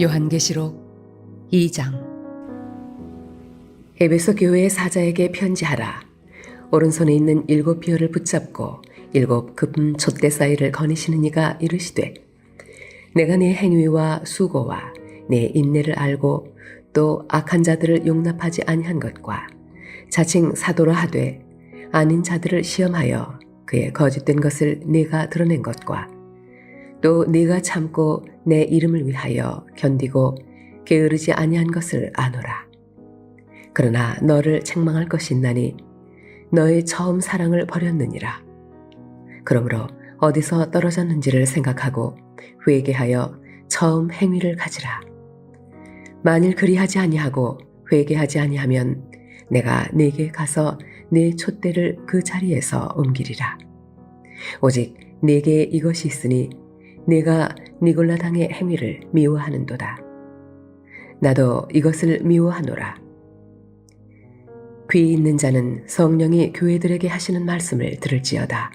요한계시록 2장. 에베소 교회의 사자에게 편지하라. 오른손에 있는 7 비어를 붙잡고 7 급은 촛대 사이를 거니시는 이가 이르시되, 내가 네 행위와 수고와 네 인내를 알고 또 악한 자들을 용납하지 아니한 것과 자칭 사도라 하되 아닌 자들을 시험하여 그의 거짓된 것을 네가 드러낸 것과 또 네가 참고 내 이름을 위하여 견디고 게으르지 아니한 것을 아노라. 그러나 너를 책망할 것이 있나니 너의 처음 사랑을 버렸느니라. 그러므로 어디서 떨어졌는지를 생각하고 회개하여 처음 행위를 가지라. 만일 그리하지 아니하고 회개하지 아니하면 내가 네게 가서 네 촛대를 그 자리에서 옮기리라. 오직 네게 이것이 있으니 네가 니골라당의 행위를 미워하는도다. 나도 이것을 미워하노라. 귀 있는 자는 성령이 교회들에게 하시는 말씀을 들을지어다.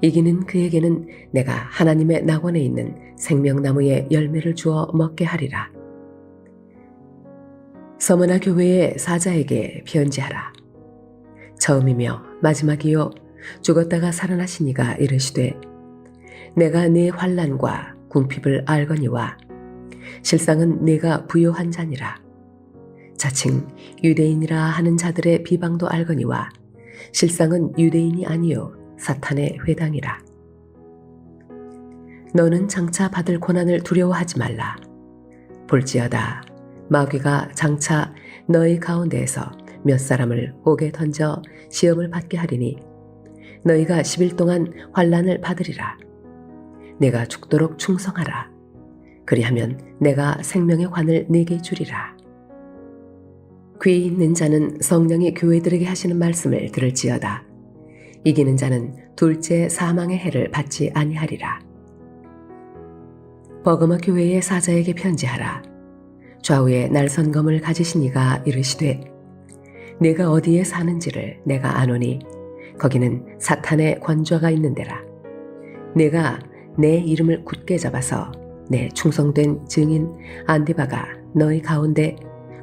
이기는 그에게는 내가 하나님의 낙원에 있는 생명나무의 열매를 주어 먹게 하리라. 서머나 교회의 사자에게 편지하라. 처음이며 마지막이요 죽었다가 살아나신 이가 이르시되, 내가 네 환난과 궁핍을 알거니와 실상은 네가 부요한 자니라. 자칭 유대인이라 하는 자들의 비방도 알거니와 실상은 유대인이 아니요 사탄의 회당이라. 너는 장차 받을 고난을 두려워하지 말라. 볼지어다 마귀가 장차 너희 가운데에서 몇 사람을 옥에 던져 시험을 받게 하리니 너희가 10일 동안 환난을 받으리라. 내가 죽도록 충성하라. 그리하면 내가 생명의 환을 네게 주리라. 귀 있는 자는 성령이 교회들에게 하시는 말씀을 들을지어다. 이기는 자는 둘째 사망의 해를 받지 아니하리라. 버거마 교회의 사자에게 편지하라. 좌우에 날선검을 가지신 이가 이르시되, 내가 어디에 사는지를 내가 아노니 거기는 사탄의 권좌가 있는 데라. 내가 내 이름을 굳게 잡아서 내 충성된 증인 안디바가 너희 가운데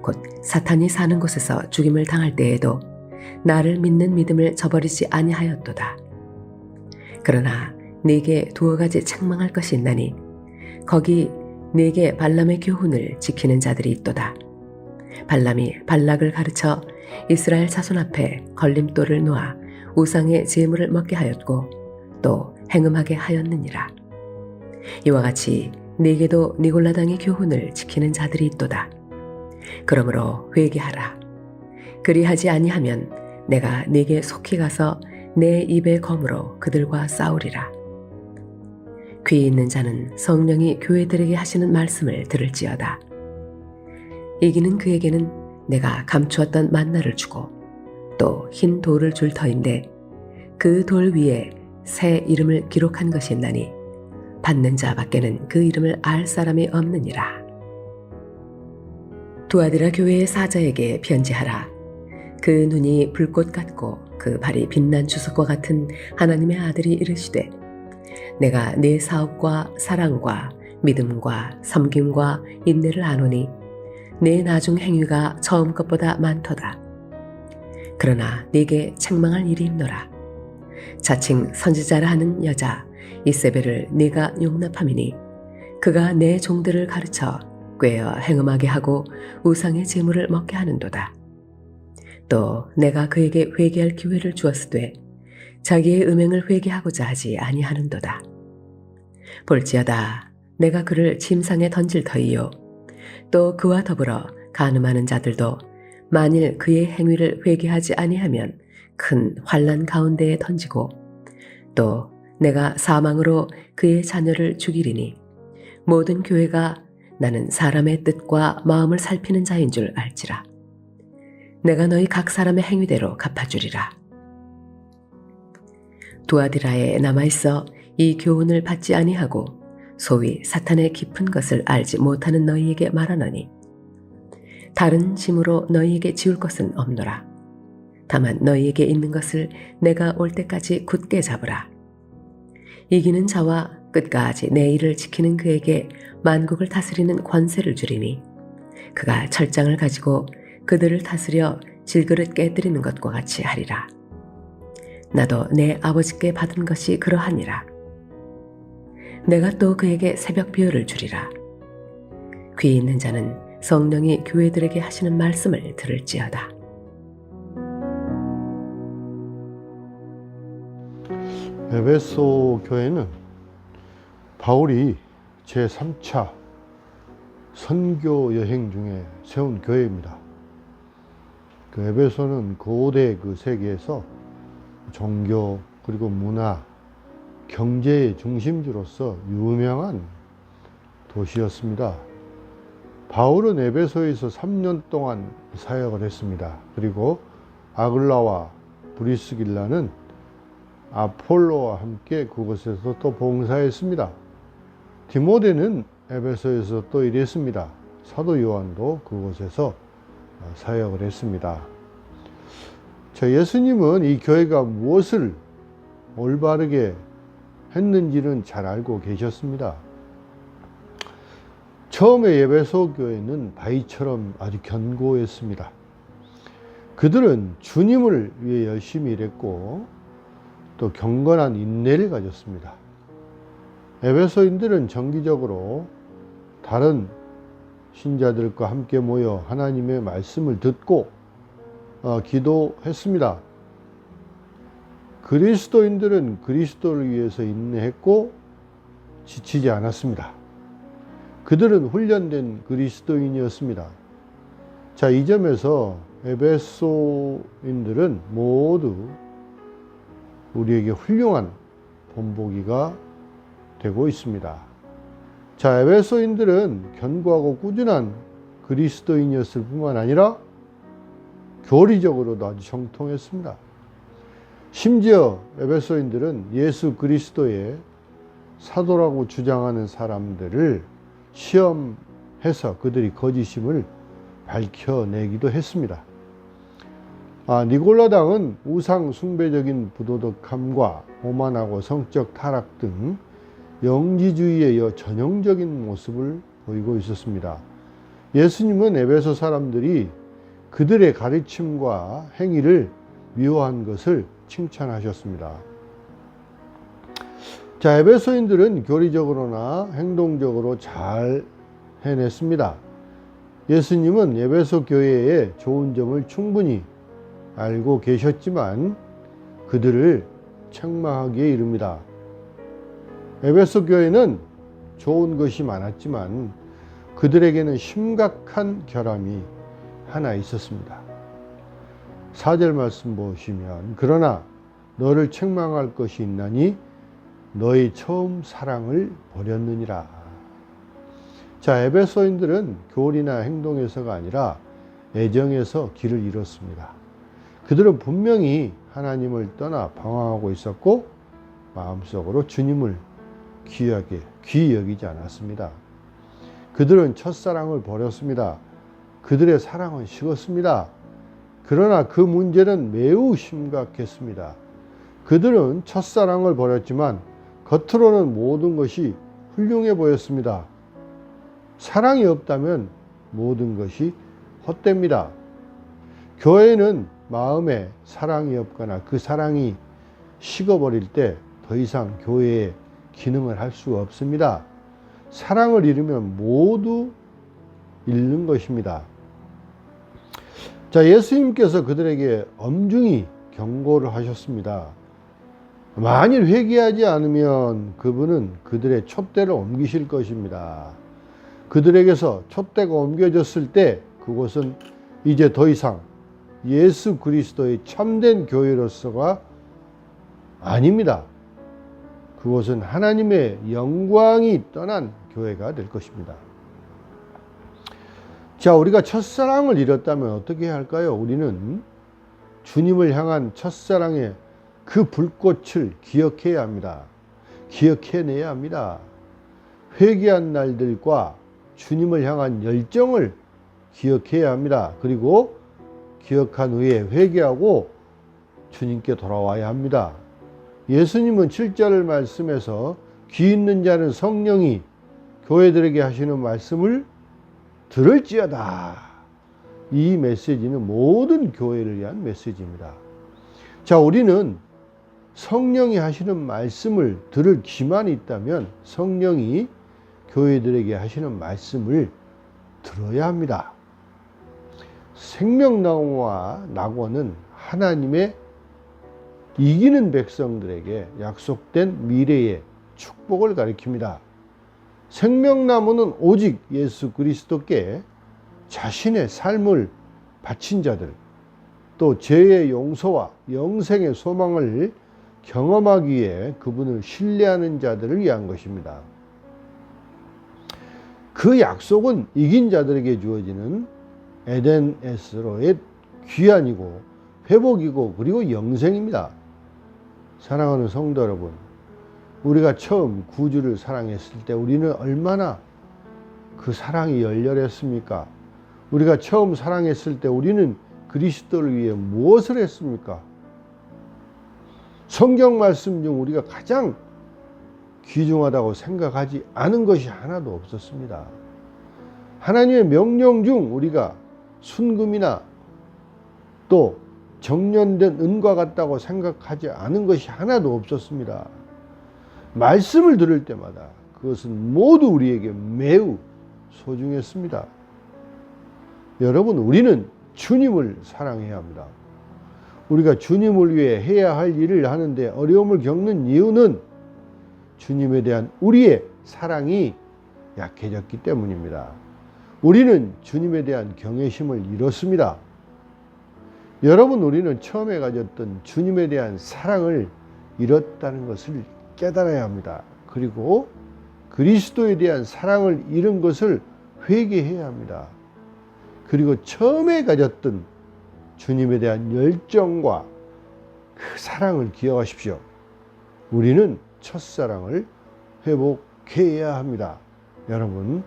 곧 사탄이 사는 곳에서 죽임을 당할 때에도 나를 믿는 믿음을 저버리지 아니하였도다. 그러나 네게 2 가지 책망할 것이 있나니 거기 네게 발람의 교훈을 지키는 자들이 있도다. 발람이 발락을 가르쳐 이스라엘 자손 앞에 걸림돌을 놓아 우상의 제물을 먹게 하였고 또 행음하게 하였느니라. 이와 같이 네게도 니골라당의 교훈을 지키는 자들이 있도다. 그러므로 회개하라. 그리하지 아니하면 내가 네게 속히 가서 내 입의 검으로 그들과 싸우리라. 귀 있는 자는 성령이 교회들에게 하시는 말씀을 들을지어다. 이기는 그에게는 내가 감추었던 만나를 주고 또 흰 돌을 줄 터인데 그 돌 위에 새 이름을 기록한 것이 있나니 받는 자 밖에는 그 이름을 알 사람이 없느니라. 두아디라 교회의 사자에게 편지하라. 그 눈이 불꽃 같고 그 발이 빛난 주석과 같은 하나님의 아들이 이르시되, 내가 네 사업과 사랑과 믿음과 섬김과 인내를 아노니 네 나중 행위가 처음 것보다 많도다. 그러나 네게 책망할 일이 있노라. 자칭 선지자라 하는 여자 이세벨을 네가 용납함이니 그가 내 종들을 가르쳐 꾀어 행음하게 하고 우상의 제물을 먹게 하는도다. 또 내가 그에게 회개할 기회를 주었으되 자기의 음행을 회개하고자 하지 아니하는도다. 볼지어다 내가 그를 침상에 던질 터이요 또 그와 더불어 간음하는 자들도 만일 그의 행위를 회개하지 아니하면 큰 환난 가운데에 던지고 또 내가 사망으로 그의 자녀를 죽이리니 모든 교회가 나는 사람의 뜻과 마음을 살피는 자인 줄 알지라. 내가 너희 각 사람의 행위대로 갚아주리라. 두아디라에 남아있어 이 교훈을 받지 아니하고 소위 사탄의 깊은 것을 알지 못하는 너희에게 말하노니 다른 짐으로 너희에게 지울 것은 없노라. 다만 너희에게 있는 것을 내가 올 때까지 굳게 잡으라. 이기는 자와 끝까지 내 일을 지키는 그에게 만국을 다스리는 권세를 주리니 그가 철장을 가지고 그들을 다스려 질그릇 깨뜨리는 것과 같이 하리라. 나도 내 아버지께 받은 것이 그러하니라. 내가 또 그에게 새벽 비유를 주리라. 귀 있는 자는 성령이 교회들에게 하시는 말씀을 들을지어다. 에베소 교회는 바울이 제3차 선교 여행 중에 세운 교회입니다. 그 에베소는 고대 그 세계에서 종교 그리고 문화, 경제의 중심지로서 유명한 도시였습니다. 바울은 에베소에서 3년 동안 사역을 했습니다. 그리고 아글라와 브리스길라는 아폴로와 함께 그곳에서 또 봉사했습니다. 디모데는 에베소에서 또 일했습니다. 사도 요한도 그곳에서 사역을 했습니다. 예수님은 이 교회가 무엇을 올바르게 했는지는 잘 알고 계셨습니다. 처음에 에베소 교회는 바위처럼 아주 견고했습니다. 그들은 주님을 위해 열심히 일했고 또 경건한 인내를 가졌습니다. 에베소인들은 정기적으로 다른 신자들과 함께 모여 하나님의 말씀을 듣고 기도했습니다. 그리스도인들은 그리스도를 위해서 인내했고 지치지 않았습니다. 그들은 훈련된 그리스도인이었습니다. 이 점에서 에베소인들은 모두 우리에게 훌륭한 본보기가 되고 있습니다. 에베소인들은 견고하고 꾸준한 그리스도인이었을 뿐만 아니라 교리적으로도 아주 정통했습니다. 심지어 에베소인들은 예수 그리스도의 사도라고 주장하는 사람들을 시험해서 그들이 거짓임을 밝혀내기도 했습니다. 니골라당은 우상 숭배적인 부도덕함과 오만하고 성적 타락 등 영지주의의 전형적인 모습을 보이고 있었습니다. 예수님은 에베소 사람들이 그들의 가르침과 행위를 미워한 것을 칭찬하셨습니다. 에베소인들은 교리적으로나 행동적으로 잘 해냈습니다. 예수님은 에베소 교회의 좋은 점을 충분히 알고 계셨지만 그들을 책망하기에 이릅니다. 에베소 교회는 좋은 것이 많았지만 그들에게는 심각한 결함이 하나 있었습니다. 4절 말씀 보시면 그러나 너를 책망할 것이 있나니 너의 처음 사랑을 버렸느니라. 에베소인들은 교리나 행동에서가 아니라 애정에서 길을 잃었습니다. 그들은 분명히 하나님을 떠나 방황하고 있었고 마음속으로 주님을 귀히 여기지 않았습니다. 그들은 첫사랑을 버렸습니다. 그들의 사랑은 식었습니다. 그러나 그 문제는 매우 심각했습니다. 그들은 첫사랑을 버렸지만 겉으로는 모든 것이 훌륭해 보였습니다. 사랑이 없다면 모든 것이 헛됩니다. 교회는 마음에 사랑이 없거나 그 사랑이 식어버릴 때 더 이상 교회의 기능을 할 수가 없습니다. 사랑을 잃으면 모두 잃는 것입니다. 예수님께서 그들에게 엄중히 경고를 하셨습니다. 만일 회개하지 않으면 그분은 그들의 촛대를 옮기실 것입니다. 그들에게서 촛대가 옮겨졌을 때 그곳은 이제 더 이상 예수 그리스도의 참된 교회로서가 아닙니다. 그곳은 하나님의 영광이 떠난 교회가 될 것입니다. 우리가 첫사랑을 잃었다면 어떻게 해야 할까요? 우리는 주님을 향한 첫사랑의 그 불꽃을 기억해야 합니다. 기억해내야 합니다. 회개한 날들과 주님을 향한 열정을 기억해야 합니다. 그리고 기억한 후에 회개하고 주님께 돌아와야 합니다. 예수님은 7절 말씀에서 귀 있는 자는 성령이 교회들에게 하시는 말씀을 들을지어다. 이 메시지는 모든 교회를 위한 메시지입니다. 자, 우리는 성령이 하시는 말씀을 들을 귀만 있다면 성령이 교회들에게 하시는 말씀을 들어야 합니다. 생명나무와 낙원은 하나님의 이기는 백성들에게 약속된 미래의 축복을 가리킵니다. 생명나무는 오직 예수 그리스도께 자신의 삶을 바친 자들, 또 죄의 용서와 영생의 소망을 경험하기 위해 그분을 신뢰하는 자들을 위한 것입니다. 그 약속은 이긴 자들에게 주어지는 에덴에스로의 귀환이고 회복이고 그리고 영생입니다. 사랑하는 성도 여러분, 우리가 처음 구주를 사랑했을 때 우리는 얼마나 그 사랑이 열렬했습니까? 우리가 처음 사랑했을 때 우리는 그리스도를 위해 무엇을 했습니까? 성경 말씀 중 우리가 가장 귀중하다고 생각하지 않은 것이 하나도 없었습니다. 하나님의 명령 중 우리가 순금이나 또 정련된 은과 같다고 생각하지 않은 것이 하나도 없었습니다. 말씀을 들을 때마다 그것은 모두 우리에게 매우 소중했습니다. 여러분, 우리는 주님을 사랑해야 합니다. 우리가 주님을 위해 해야 할 일을 하는데 어려움을 겪는 이유는 주님에 대한 우리의 사랑이 약해졌기 때문입니다. 우리는 주님에 대한 경외심을 잃었습니다. 여러분, 우리는 처음에 가졌던 주님에 대한 사랑을 잃었다는 것을 깨달아야 합니다. 그리고 그리스도에 대한 사랑을 잃은 것을 회개해야 합니다. 그리고 처음에 가졌던 주님에 대한 열정과 그 사랑을 기억하십시오. 우리는 첫사랑을 회복해야 합니다. 여러분,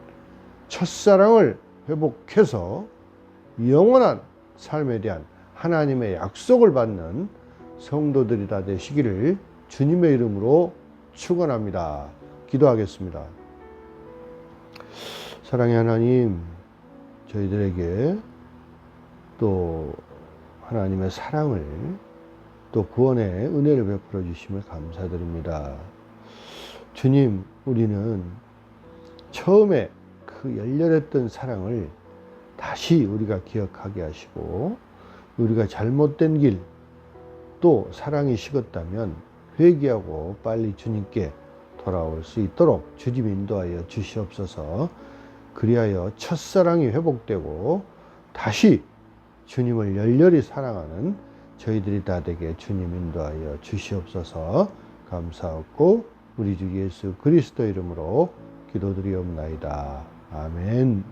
첫사랑을 회복해서 영원한 삶에 대한 하나님의 약속을 받는 성도들이 다 되시기를 주님의 이름으로 축원합니다. 기도하겠습니다. 사랑의 하나님, 저희들에게 또 하나님의 사랑을 또 구원의 은혜를 베풀어 주심을 감사드립니다. 주님, 우리는 처음에 그 열렬했던 사랑을 다시 우리가 기억하게 하시고, 우리가 잘못된 길, 또 사랑이 식었다면 회개하고 빨리 주님께 돌아올 수 있도록 주님 인도하여 주시옵소서. 그리하여 첫사랑이 회복되고 다시 주님을 열렬히 사랑하는 저희들이 다 되게 주님 인도하여 주시옵소서. 감사하고 우리 주 예수 그리스도 이름으로 기도드리옵나이다. 아멘.